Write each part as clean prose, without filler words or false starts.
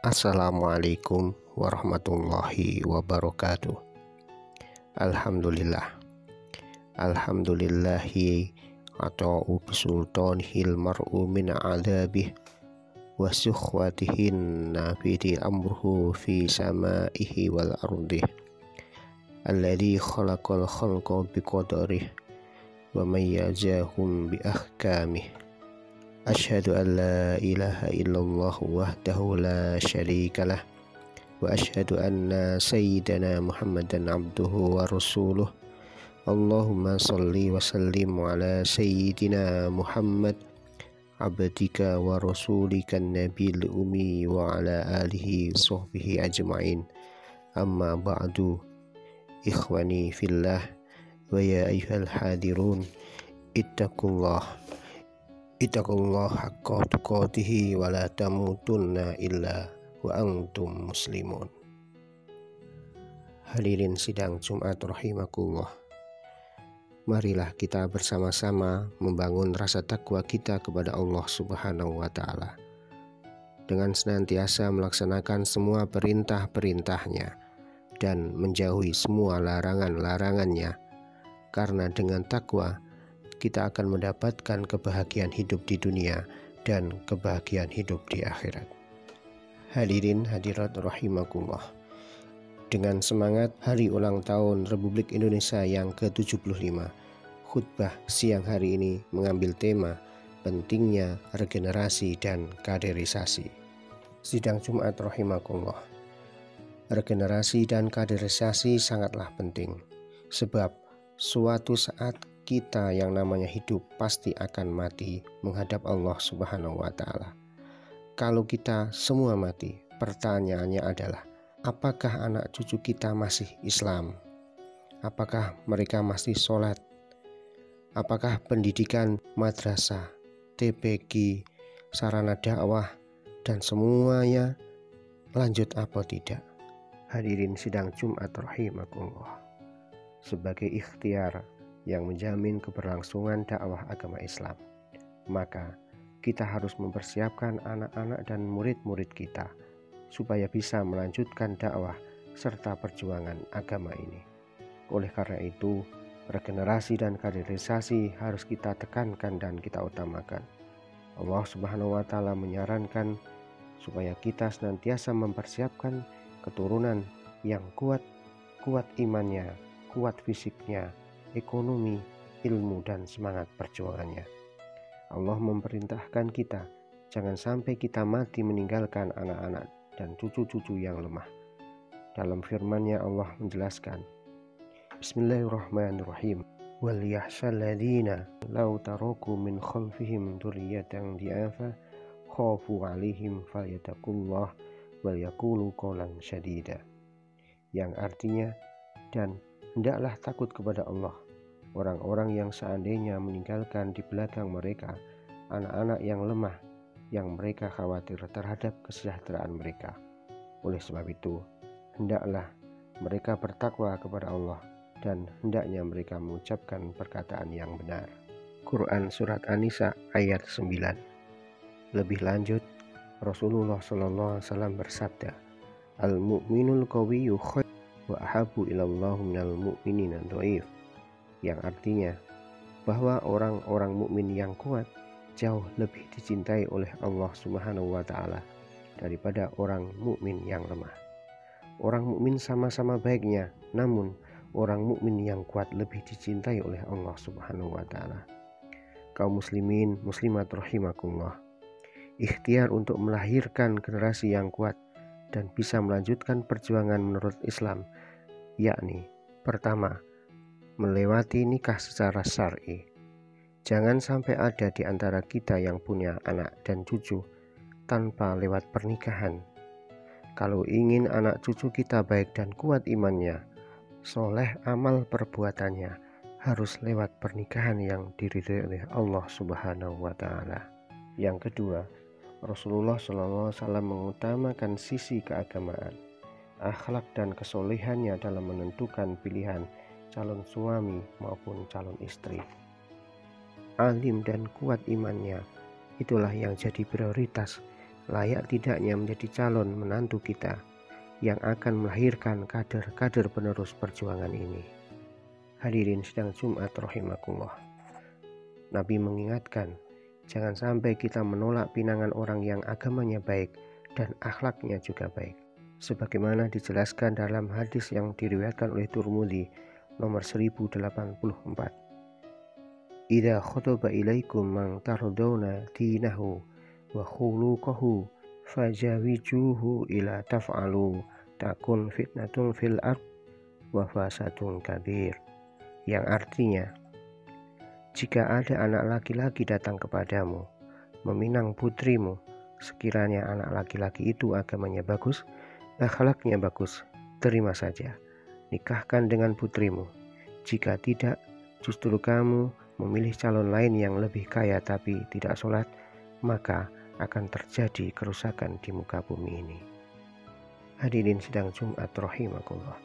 Assalamualaikum warahmatullahi wabarakatuh. Alhamdulillah. Alhamdulillahi ata'u bisultanihil mar'u min adabih wa sukhwatihin nafidhi amruhu fi samaihi wal ardih alladhi khalaqal khalqa biqadarih wa mayyazahum bi ahkamih. Asyhadu an la ilaha illallah wahdahu la syarikalah wa asyhadu anna sayyidana Muhammadan abduhu wa rasuluh. Allahumma salli wa sallim ala sayyidina Muhammad abdika wa rasulika nabil ummi wa ala alihi sahbihi ajma'in. Amma ba'du, ikhwani fillah wa ya ayyuhal hadirun, ittaqullah haqqa tuqatih wa la tamutunna illa wa antum muslimun. Hadirin sidang Jumat rahimakumullah, marilah kita bersama-sama membangun rasa takwa kita kepada Allah Subhanahu wa Ta'ala dengan senantiasa melaksanakan semua perintah-perintahnya dan menjauhi semua larangan-larangannya, karena dengan takwa kita akan mendapatkan kebahagiaan hidup di dunia dan kebahagiaan hidup di akhirat. Hadirin hadirat rahimakumullah, dengan semangat hari ulang tahun Republik Indonesia yang ke-75, khutbah siang hari ini mengambil tema pentingnya regenerasi dan kaderisasi. Sidang Jumat rahimakumullah, regenerasi dan kaderisasi sangatlah penting, sebab suatu saat kita yang namanya hidup pasti akan mati menghadap Allah Subhanahu wa Ta'ala. Kalau kita semua mati, pertanyaannya adalah, apakah anak cucu kita masih Islam? Apakah mereka masih sholat? Apakah pendidikan madrasah, TPQ, sarana dakwah, dan semuanya lanjut apa tidak? Hadirin sidang Jumat rahimakumullah, sebagai ikhtiar yang menjamin keberlangsungan dakwah agama Islam, maka kita harus mempersiapkan anak-anak dan murid-murid kita supaya bisa melanjutkan dakwah serta perjuangan agama ini. Oleh karena itu, regenerasi dan kaderisasi harus kita tekankan dan kita utamakan. Allah Subhanahu wa Ta'ala menyarankan supaya kita senantiasa mempersiapkan keturunan yang kuat imannya, kuat fisiknya, ekonomi, ilmu, dan semangat perjuangannya. Allah memerintahkan kita jangan sampai kita mati meninggalkan anak-anak dan cucu-cucu yang lemah. Dalam firman-Nya Allah menjelaskan, Bismillahirrahmanirrahim, wal yahshal ladzina law taraku min khalfihim dzurriyyatan di'afa khafu 'alaihim falyattaqullah wal yaqulu qawlan syadida, yang artinya, dan hendaklah takut kepada Allah orang-orang yang seandainya meninggalkan di belakang mereka anak-anak yang lemah, yang mereka khawatir terhadap kesejahteraan mereka. Oleh sebab itu, hendaklah mereka bertakwa kepada Allah dan hendaknya mereka mengucapkan perkataan yang benar. Quran Surat An-Nisa ayat 9. Lebih lanjut, Rasulullah SAW bersabda, Al-mu'minul qawiyyu khair wa ahabu ilallah minal mu'minin dhaif, yang artinya bahwa orang-orang mukmin yang kuat jauh lebih dicintai oleh Allah Subhanahu wa Ta'ala daripada orang mukmin yang lemah. Orang mukmin sama-sama baiknya, namun orang mukmin yang kuat lebih dicintai oleh Allah Subhanahu wa Ta'ala. Kaum muslimin muslimat rahimakumullah, ikhtiar untuk melahirkan generasi yang kuat dan bisa melanjutkan perjuangan menurut Islam, yakni pertama, melewati nikah secara syar'i. Jangan sampai ada di antara kita yang punya anak dan cucu tanpa lewat pernikahan. Kalau ingin anak cucu kita baik dan kuat imannya, soleh amal perbuatannya, harus lewat pernikahan yang diridhai oleh Allah Subhanahu wa Ta'ala. Yang kedua, Rasulullah SAW mengutamakan sisi keagamaan, akhlak dan kesolehannya dalam menentukan pilihan calon suami maupun calon istri. Alim dan kuat imannya, itulah yang jadi prioritas layak tidaknya menjadi calon menantu kita yang akan melahirkan kader-kader penerus perjuangan ini. Hadirin sidang Jumat rahimakumullah. Nabi mengingatkan, jangan sampai kita menolak pinangan orang yang agamanya baik dan akhlaknya juga baik. Sebagaimana dijelaskan dalam hadis yang diriwayatkan oleh Tirmidzi nomor 1084. Idza khotaba ilaikum man tardawna dinahu wa khuluquhu fajawijuhu ila taf'alu takun fitnatun fil ard wa fasadun kabir. Yang artinya, jika ada anak laki-laki datang kepadamu meminang putrimu, sekiranya anak laki-laki itu agamanya bagus, akhlaknya bagus, terima saja, nikahkan dengan putrimu. Jika tidak, justru kamu memilih calon lain yang lebih kaya tapi tidak sholat, maka akan terjadi kerusakan di muka bumi ini. Hadirin sidang Jumat rahimakumullah.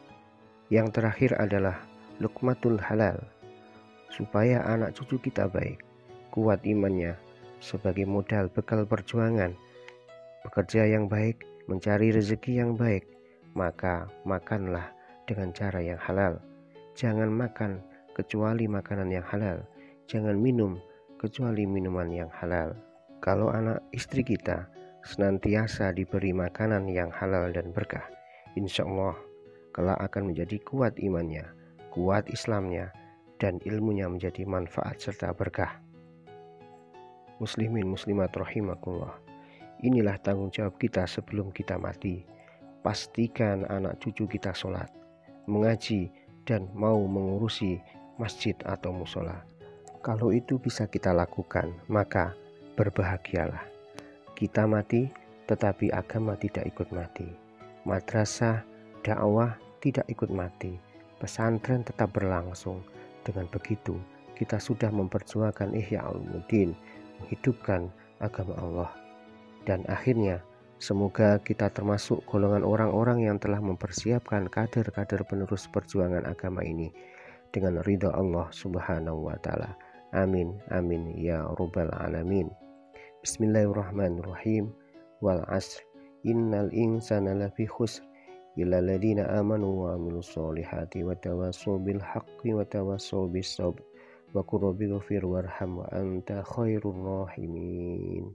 Yang terakhir adalah luqmatul halal, supaya anak cucu kita baik, kuat imannya, sebagai modal bekal perjuangan, bekerja yang baik, mencari rezeki yang baik, maka makanlah dengan cara yang halal. Jangan makan kecuali makanan yang halal, jangan minum kecuali minuman yang halal. Kalau anak istri kita senantiasa diberi makanan yang halal dan berkah, insya Allah kelak akan menjadi kuat imannya, kuat Islamnya, dan ilmunya menjadi manfaat serta berkah. Muslimin muslimat rahimakumullah, inilah tanggung jawab kita sebelum kita mati. Pastikan anak cucu kita sholat, mengaji, dan mau mengurusi masjid atau musola. Kalau itu bisa kita lakukan, maka berbahagialah. Kita mati, tetapi agama tidak ikut mati. Madrasah, dakwah tidak ikut mati. Pesantren tetap berlangsung. Dengan begitu, kita sudah memperjuangkan Ihya Ulumuddin, menghidupkan agama Allah. Dan akhirnya, semoga kita termasuk golongan orang-orang yang telah mempersiapkan kader-kader penerus perjuangan agama ini dengan ridha Allah Subhanahu wa Ta'ala. Amin, amin ya Rabbal alamin. Bismillahirrahmanirrahim. Wal asr, innal insana lafi khusr illa alladziina amanu wa amilus solihati wa tawassaw bil haqqi wa tawassaw bis sabr wa qur rabbi ghfir warham wa anta khairur rahimin.